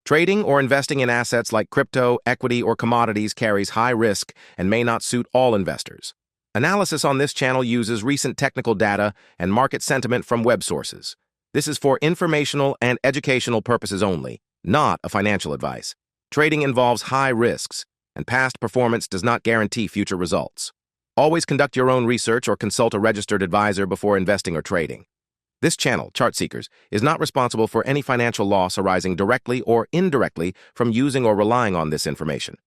Trading or investing in assets like crypto, equity, or commodities carries high risk and may not suit all investors. Analysis on this channel uses recent technical data and market sentiment from web sources. This is for informational and educational purposes only, not a financial advice. Trading involves high risks, and past performance does not guarantee future results. Always conduct your own research or consult a registered advisor before investing or trading. This channel, Chart Seekers, is not responsible for any financial loss arising directly or indirectly from using or relying on this information.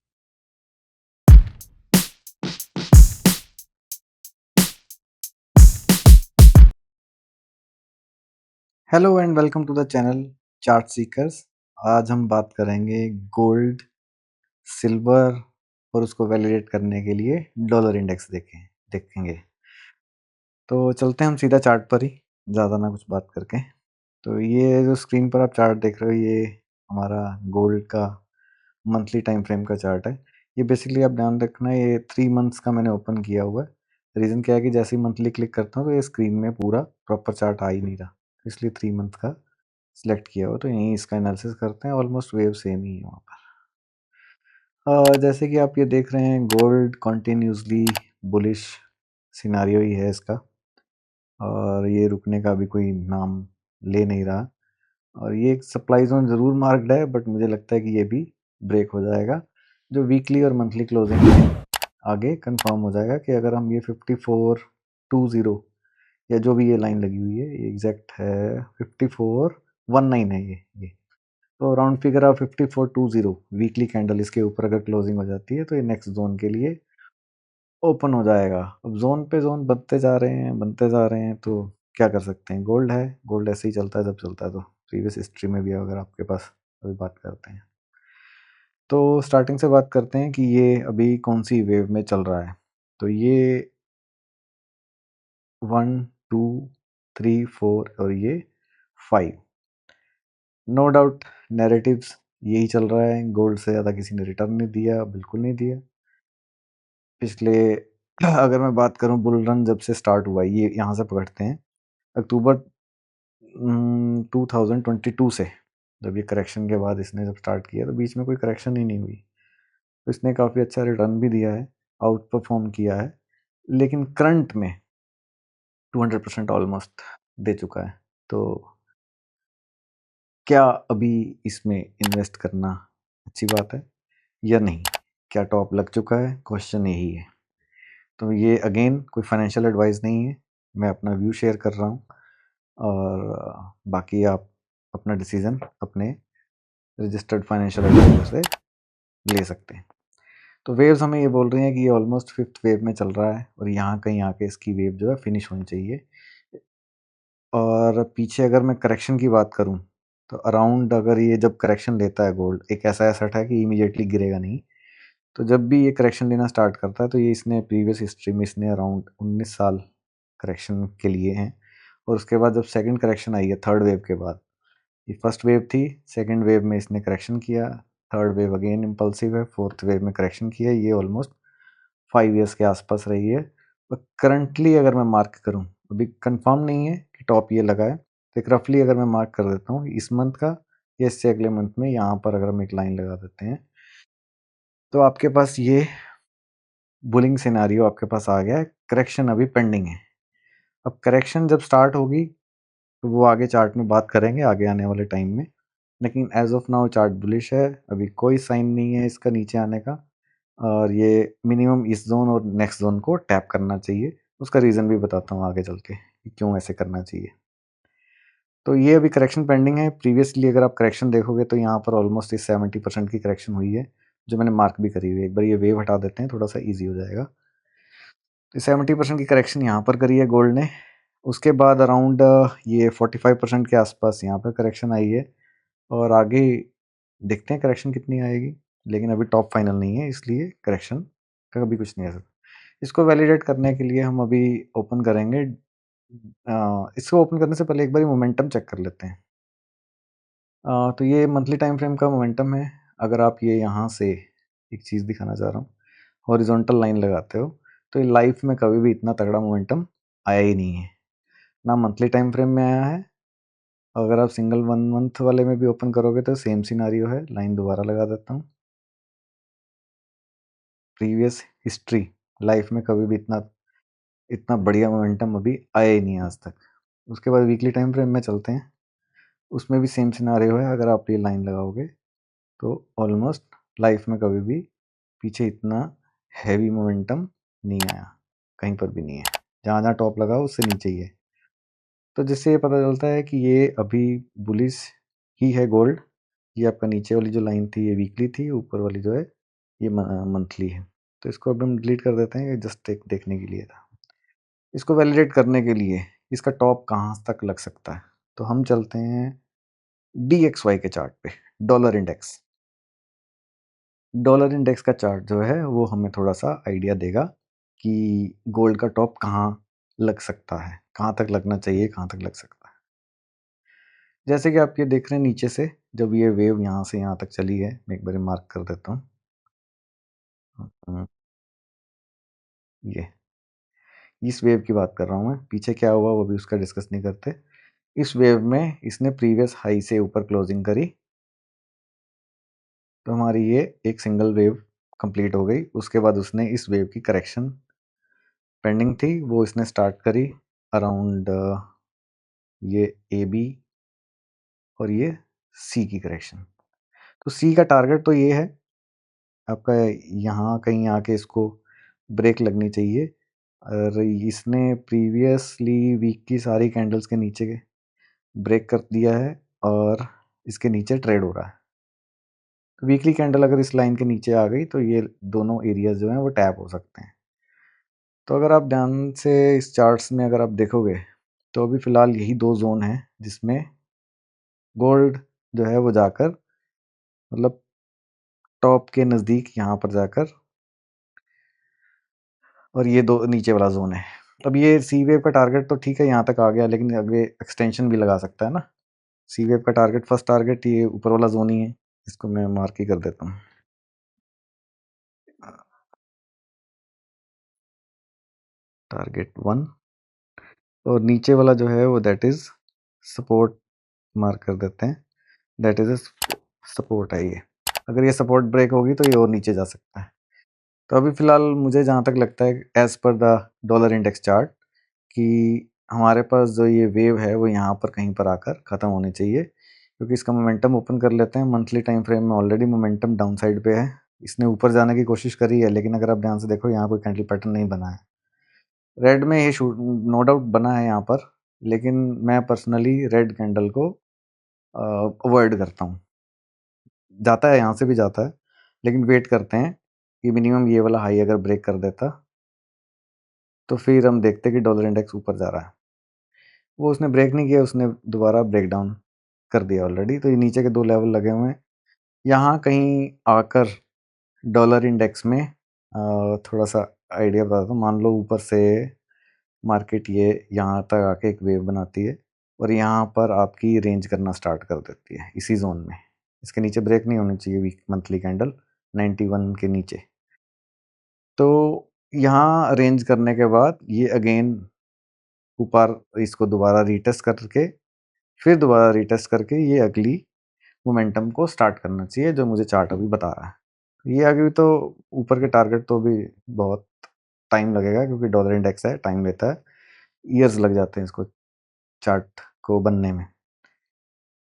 Hello and welcome to the channel chart seekers. आज हम बात करेंगे gold, silver और उसको validate करने के लिए dollar index देखेंगे। तो चलते हैं हम सीधा चार्ट पर ही, ज़्यादा ना कुछ बात करके। तो ये जो स्क्रीन पर आप चार्ट देख रहे हो, ये हमारा गोल्ड का मंथली टाइम फ्रेम का चार्ट है। ये बेसिकली आप ध्यान रखना, ये 3 मंथ्स का मैंने ओपन किया हुआ है। रीज़न क्या है कि जैसे ही मंथली क्लिक करता हूँ तो ये स्क्रीन में पूरा प्रॉपर चार्ट आ ही नहीं रहा, इसलिए 3 मंथ का सिलेक्ट किया हो। तो यहीं इसका एनालिसिस करते हैं। ऑलमोस्ट वेव सेम ही है वहाँ पर। जैसे कि आप ये देख रहे हैं, गोल्ड कंटिन्यूसली बुलिश सिनारियो ही है इसका, और ये रुकने का भी कोई नाम ले नहीं रहा। और ये एक सप्लाई जोन ज़रूर मार्क्ड है, बट मुझे लगता है कि ये भी ब्रेक हो जाएगा। जो वीकली और मंथली क्लोजिंग में आगे कंफर्म हो जाएगा कि अगर हम ये 5420 या जो भी ये लाइन लगी हुई है, ये एग्जैक्ट है 5419 है ये। तो राउंड फिगर आप 5420 वीकली कैंडल इसके ऊपर अगर क्लोजिंग हो जाती है तो ये नेक्स्ट जोन के लिए ओपन हो जाएगा। अब जोन पे जोन बनते जा रहे हैं, तो क्या कर सकते हैं। गोल्ड है, गोल्ड ऐसे ही चलता है जब चलता है। तो प्रीवियस हिस्ट्री में भी अगर आपके पास, अभी बात करते हैं तो स्टार्टिंग से बात करते हैं कि ये अभी कौन सी वेव में चल रहा है। तो ये 1 2 3 4 और ये 5, नो डाउट नैरेटिव्स यही चल रहा है। गोल्ड से ज़्यादा किसी ने रिटर्न नहीं दिया, बिल्कुल नहीं दिया। पिछले अगर मैं बात करूं, बुल रन जब से स्टार्ट हुआ, ये यहाँ से पकड़ते हैं अक्टूबर 2022 से। जब ये करेक्शन के बाद इसने जब स्टार्ट किया तो बीच में कोई करेक्शन ही नहीं हुई। तो इसने काफ़ी अच्छा रिटर्न भी दिया है, आउट परफॉर्म किया है, लेकिन करंट में 200% ऑलमोस्ट दे चुका है। तो क्या अभी इसमें इन्वेस्ट करना अच्छी बात है या नहीं? क्या टॉप लग चुका है? क्वेश्चन यही है। तो ये अगेन कोई फाइनेंशियल एडवाइस नहीं है, मैं अपना व्यू शेयर कर रहा हूँ, और बाकी आप अपना डिसीजन अपने रजिस्टर्ड फाइनेंशियल एडवाइजर से ले सकते हैं। तो वेव्स हमें ये बोल रही हैं कि ये ऑलमोस्ट 5th वेव में चल रहा है, और यहाँ कहीं आके इसकी वेव जो है फिनिश होनी चाहिए। और पीछे अगर मैं करेक्शन की बात करूँ, तो अराउंड अगर ये जब करेक्शन लेता है, गोल्ड एक ऐसा एसेट है कि इमीडिएटली गिरेगा नहीं। तो जब भी ये करेक्शन लेना स्टार्ट करता है, तो ये इसने प्रीवियस हिस्ट्री में इसने अराउंड 19 साल करेक्शन के लिए हैं। और उसके बाद जब सेकंड करेक्शन आई है थर्ड वेव के बाद, ये फर्स्ट वेव थी, सेकंड वेव में इसने करेक्शन किया, थर्ड वेव अगेन इम्पल्सिव है, फोर्थ वेव में करेक्शन किया। ये ऑलमोस्ट 5 ईयर्स के आसपास रही है। और करंटली अगर मैं मार्क करूं, अभी कंफर्म नहीं है कि टॉप ये लगा है, तो एक रफली अगर मैं मार्क कर देता हूँ इस मंथ का या इससे अगले मंथ में, यहाँ पर अगर हम एक लाइन लगा देते हैं, तो आपके पास ये बुलिंग सिनारियो आपके पास आ गया है। करेक्शन अभी पेंडिंग है। अब करेक्शन जब स्टार्ट होगी तो वो आगे चार्ट में बात करेंगे आगे आने वाले टाइम में, लेकिन as of now chart bullish है। अभी कोई साइन नहीं है इसका नीचे आने का, और ये मिनिमम इस जोन और नेक्स्ट जोन को टैप करना चाहिए। उसका रीज़न भी बताता हूँ आगे चल के कि क्यों ऐसे करना चाहिए। तो ये अभी करेक्शन पेंडिंग है। प्रीवियसली अगर आप करेक्शन देखोगे तो यहाँ पर ऑलमोस्ट इस 70% की करेक्शन हुई है, जो मैंने मार्क भी करी हुई है। एक बार ये वेव हटा देते हैं, थोड़ा सा ईजी हो जाएगा। तो 70% की करेक्शन यहाँ पर करी है गोल्ड ने। उसके बाद अराउंड ये 45% के आसपास यहाँ पर करेक्शन आई है, और आगे देखते हैं करेक्शन कितनी आएगी। लेकिन अभी टॉप फाइनल नहीं है, इसलिए करेक्शन का भी कुछ नहीं है। इसको वैलिडेट करने के लिए हम अभी ओपन करेंगे। इसको ओपन करने से पहले एक बार मोमेंटम चेक कर लेते हैं। तो ये मंथली टाइम फ्रेम का मोमेंटम है। अगर आप ये यहाँ से एक चीज़ दिखाना चाह रहा हूँ, हॉरिजॉन्टल लाइन लगाते हो, तो ये लाइफ में कभी भी इतना तगड़ा मोमेंटम आया ही नहीं है। ना मंथली टाइम फ्रेम में आया है, अगर आप सिंगल 1 मंथ वाले में भी ओपन करोगे तो सेम सिनारियो है। लाइन दोबारा लगा देता हूँ। प्रीवियस हिस्ट्री, लाइफ में कभी भी इतना इतना बढ़िया मोमेंटम अभी आया ही नहीं आज तक। उसके बाद वीकली टाइम फ्रेम में चलते हैं, उसमें भी सेम सिनारियो है। अगर आप ये लाइन लगाओगे तो ऑलमोस्ट लाइफ में कभी भी पीछे इतना हैवी मोमेंटम नहीं आया, कहीं पर भी नहीं है। जहाँ जहाँ टॉप लगा उससे नीचे ही है। तो जिससे ये पता चलता है कि ये अभी बुलिश ही है गोल्ड। ये आपका नीचे वाली जो लाइन थी ये वीकली थी, ऊपर वाली जो है ये मंथली है। तो इसको अब हम डिलीट कर देते हैं, ये जस्ट एक देखने के लिए था। इसको वैलिडेट करने के लिए इसका टॉप कहाँ तक लग सकता है, तो हम चलते हैं DXY के चार्ट पे, डॉलर इंडेक्स। डॉलर इंडेक्स का चार्ट जो है वो हमें थोड़ा सा आइडिया देगा कि गोल्ड का टॉप कहाँ लग सकता है, कहाँ तक लगना चाहिए, कहाँ तक लग सकता है। जैसे कि आप ये देख रहे हैं नीचे से जब ये वेव यहाँ से यहाँ तक चली है, मैं एक बार मार्क कर देता हूँ। ये इस वेव की बात कर रहा हूँ मैं, पीछे क्या हुआ वो भी उसका डिस्कस नहीं करते। इस वेव में इसने प्रीवियस हाई से ऊपर क्लोजिंग करी, तो हमारी ये एक सिंगल वेव कंप्लीट हो गई। उसके बाद उसने इस वेव की करेक्शन पेंडिंग थी, वो इसने स्टार्ट करी अराउंड ये AB और ये C की करेक्शन। तो C का टारगेट तो ये है आपका, यहाँ कहीं आके इसको ब्रेक लगनी चाहिए। और इसने प्रीवियसली वीक की सारी कैंडल्स के नीचे ब्रेक कर दिया है और इसके नीचे ट्रेड हो रहा है। तो वीकली कैंडल अगर इस लाइन के नीचे आ गई तो ये दोनों एरियाज जो हैं वो टैप हो सकते हैं। तो अगर आप ध्यान से इस चार्ट्स में अगर आप देखोगे तो अभी फ़िलहाल यही 2 ज़ोन हैं जिसमें गोल्ड जो है वो जाकर मतलब टॉप के नज़दीक यहाँ पर जाकर, और ये 2 नीचे वाला ज़ोन है। अब ये सी वेव का टारगेट तो ठीक है यहाँ तक आ गया, लेकिन आगे एक्सटेंशन भी लगा सकता है ना। सी वेव का टारगेट, फर्स्ट टारगेट ये ऊपर वाला ज़ोन ही है, इसको मैं मार्क ही कर देता हूँ। टारगेट 1 और नीचे वाला जो है वो दैट इज़ सपोर्ट मार्क कर देते हैं, दैट इज़ सपोर्ट है ये। अगर ये सपोर्ट ब्रेक होगी तो ये और नीचे जा सकता है। तो अभी फ़िलहाल मुझे जहाँ तक लगता है as per the dollar index chart कि हमारे पास जो ये वेव है वो यहाँ पर कहीं पर आकर ख़त्म होनी चाहिए, क्योंकि इसका मोमेंटम ओपन कर लेते हैं। मंथली टाइम फ्रेम में ऑलरेडी मोमेंटम डाउन साइड पे है। इसने ऊपर जाने की कोशिश करी है, लेकिन अगर आप ध्यान से देखो यहाँ कोई कैंडल पैटर्न नहीं बना है। रेड में ये शूट नो डाउट बना है यहाँ पर, लेकिन मैं पर्सनली रेड कैंडल को अवॉइड करता हूँ। जाता है यहाँ से भी जाता है, लेकिन वेट करते हैं कि मिनिमम ये वाला हाई अगर ब्रेक कर देता तो फिर हम देखते कि डॉलर इंडेक्स ऊपर जा रहा है। वो उसने ब्रेक नहीं किया, उसने दोबारा ब्रेक डाउन कर दिया ऑलरेडी। तो ये नीचे के 2 लेवल लगे हुए हैं। यहाँ कहीं आकर डॉलर इंडेक्स में थोड़ा सा आइडिया बताता हूँ। मान लो ऊपर से मार्केट ये यहाँ तक आके एक वेव बनाती है और यहाँ पर आपकी रेंज करना स्टार्ट कर देती है इसी जोन में। इसके नीचे ब्रेक नहीं होनी चाहिए वीक मंथली कैंडल 91 के नीचे। तो यहाँ रेंज करने के बाद ये अगेन ऊपर इसको दोबारा रीटेस्ट करके फिर दोबारा रीटेस्ट करके ये अगली मोमेंटम को स्टार्ट करना चाहिए, जो मुझे चार्ट अभी बता रहा है। ये आगे भी तो ऊपर के टारगेट तो भी बहुत टाइम लगेगा, क्योंकि डॉलर इंडेक्स है, टाइम लेता है, ईयर्स लग जाते हैं इसको चार्ट को बनने में।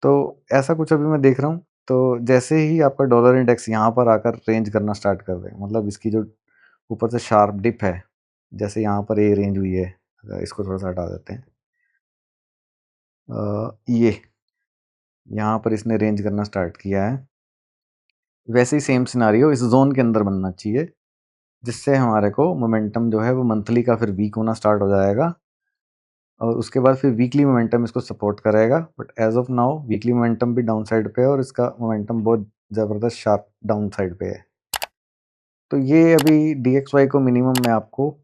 तो ऐसा कुछ अभी मैं देख रहा हूँ। तो जैसे ही आपका डॉलर इंडेक्स यहाँ पर आकर रेंज करना स्टार्ट कर दे, मतलब इसकी जो ऊपर से शार्प डिप है, जैसे यहाँ पर ये रेंज हुई है, अगर इसको थोड़ा सा हटा देते हैं, ये यहाँ पर इसने रेंज करना स्टार्ट किया है, वैसे ही सेम सिनारियो इस जोन के अंदर बनना चाहिए, जिससे हमारे को मोमेंटम जो है वो मंथली का फिर वीक होना स्टार्ट हो जाएगा और उसके बाद फिर वीकली मोमेंटम इसको सपोर्ट करेगा। But as of now weekly momentum भी डाउन साइड पे है और इसका मोमेंटम बहुत ज़बरदस्त शार्प डाउन साइड पे है। तो ये अभी DXY को मिनिमम मैं आपको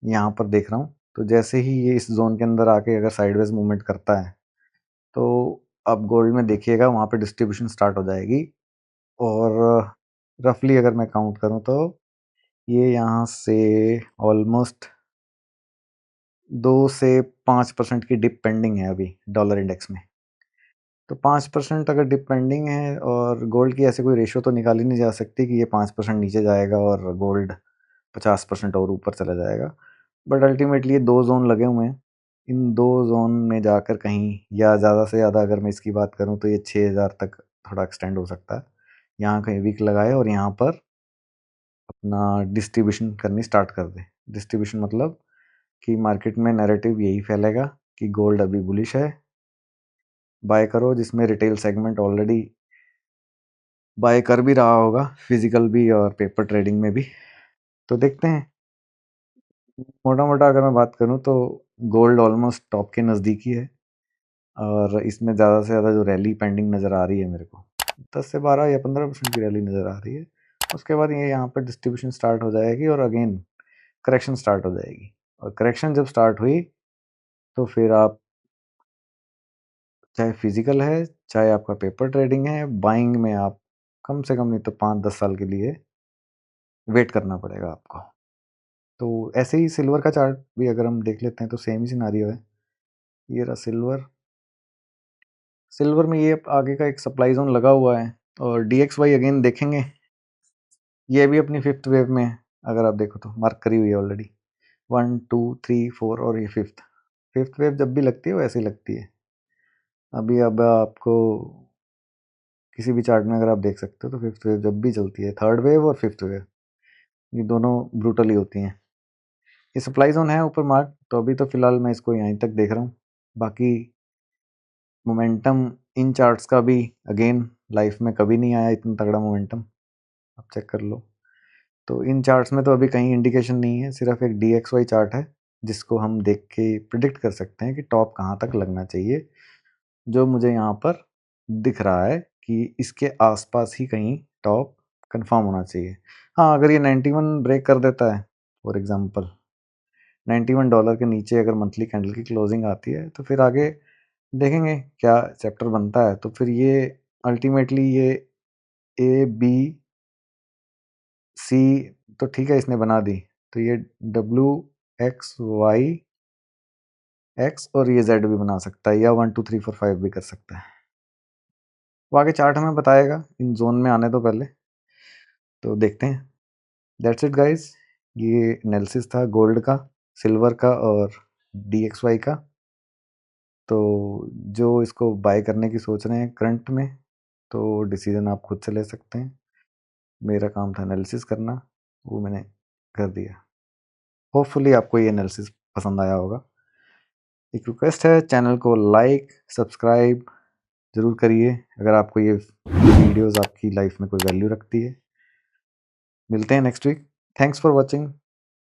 यहाँ पर देख रहा हूँ। तो जैसे ही ये इस जोन के अंदर आके अगर साइडवेज मूवमेंट करता है तो अब गोल्ड में देखिएगा वहाँ पे डिस्ट्रीब्यूशन स्टार्ट हो जाएगी। और रफली अगर मैं काउंट करूँ तो ये यहाँ से ऑलमोस्ट 2 से 5% की डिप पेंडिंग है अभी डॉलर इंडेक्स में। तो 5% अगर डिपेंडिंग है, और गोल्ड की ऐसे कोई रेशो तो निकाली नहीं जा सकती कि ये 5% नीचे जाएगा और गोल्ड 50% और ऊपर चला जाएगा। बट अल्टीमेटली ये 2 ज़ोन लगे हुए हैं। इन 2 ज़ोन में जाकर कहीं, या ज़्यादा से ज़्यादा अगर मैं इसकी बात करूँ तो ये 6000 तक थोड़ा एक्सटेंड हो सकता है। यहाँ कहीं वीक लगाए और यहाँ पर अपना डिस्ट्रीब्यूशन करनी स्टार्ट कर दे। डिस्ट्रीब्यूशन मतलब कि मार्केट में नैरेटिव यही फैलेगा कि गोल्ड अभी बुलिश है, बाय करो, जिसमें रिटेल सेगमेंट ऑलरेडी बाय कर भी रहा होगा, फिजिकल भी और पेपर ट्रेडिंग में भी। तो देखते हैं। मोटा मोटा अगर मैं बात करूं तो गोल्ड ऑलमोस्ट टॉप के नज़दीक ही है, और इसमें ज़्यादा से ज़्यादा जो रैली पेंडिंग नज़र आ रही है मेरे को, 10 से 12 या 15% की रैली नज़र आ रही है। उसके बाद ये यहाँ पर डिस्ट्रीब्यूशन स्टार्ट हो जाएगी और अगेन करेक्शन स्टार्ट हो जाएगी। और करेक्शन जब स्टार्ट हुई तो फिर आप, चाहे फिजिकल है चाहे आपका पेपर ट्रेडिंग है, बाइंग में आप कम से कम नहीं तो 5-10 साल के लिए वेट करना पड़ेगा आपको। तो ऐसे ही सिल्वर का चार्ट भी अगर हम देख लेते हैं तो सेम ही सिनारियो है। ये रहा सिल्वर। सिल्वर में ये आगे का एक सप्लाई जोन लगा हुआ है, और DXY अगेन देखेंगे, ये भी अपनी 5th वेव में है। अगर आप देखो तो मार्क करी हुई है ऑलरेडी 1 2 3 4, और ये 5th वेव जब भी लगती है वो ऐसे ही लगती है। अभी अब आपको किसी भी चार्ट में अगर आप देख सकते हो तो 5th वेव जब भी चलती है, 3rd वेव और 5th वेव, ये दोनों ब्रूटली होती हैं। ये सप्लाई जोन है ऊपर मार्क, तो अभी तो फिलहाल मैं इसको यहीं तक देख रहा हूँ। बाकी मोमेंटम इन चार्ट्स का भी अगेन लाइफ में कभी नहीं आया इतना तगड़ा मोमेंटम, आप चेक कर लो। तो इन चार्ट्स में तो अभी कहीं इंडिकेशन नहीं है, सिर्फ एक DXY चार्ट है जिसको हम देख के प्रिडिक्ट कर सकते हैं कि टॉप कहाँ तक लगना चाहिए, जो मुझे यहाँ पर दिख रहा है कि इसके आसपास ही कहीं टॉप कंफर्म होना चाहिए। हाँ, अगर ये 91 ब्रेक कर देता है, फॉर एग्जांपल $91 के नीचे अगर मंथली कैंडल की क्लोजिंग आती है, तो फिर आगे देखेंगे क्या चैप्टर बनता है। तो फिर ये अल्टीमेटली ये ABC तो ठीक है इसने बना दी, तो ये WXYX और ये Z भी बना सकता है, या 1 2 3 4 5 भी कर सकता है। वो आगे चार्ट हमें बताएगा इन जोन में आने तो पहले। तो देखते हैं। दैट्स इट गाइस, ये एनालिसिस था गोल्ड का, सिल्वर का और DXY का। तो जो इसको बाय करने की सोच रहे हैं करंट में, तो डिसीजन आप खुद से ले सकते हैं। मेरा काम था एनालिसिस करना, वो मैंने कर दिया। होपफुली आपको ये एनालिसिस पसंद आया होगा। एक रिक्वेस्ट है, चैनल को लाइक सब्सक्राइब ज़रूर करिए अगर आपको ये वीडियोस आपकी लाइफ में कोई वैल्यू रखती है। मिलते हैं next week. Thanks for watching.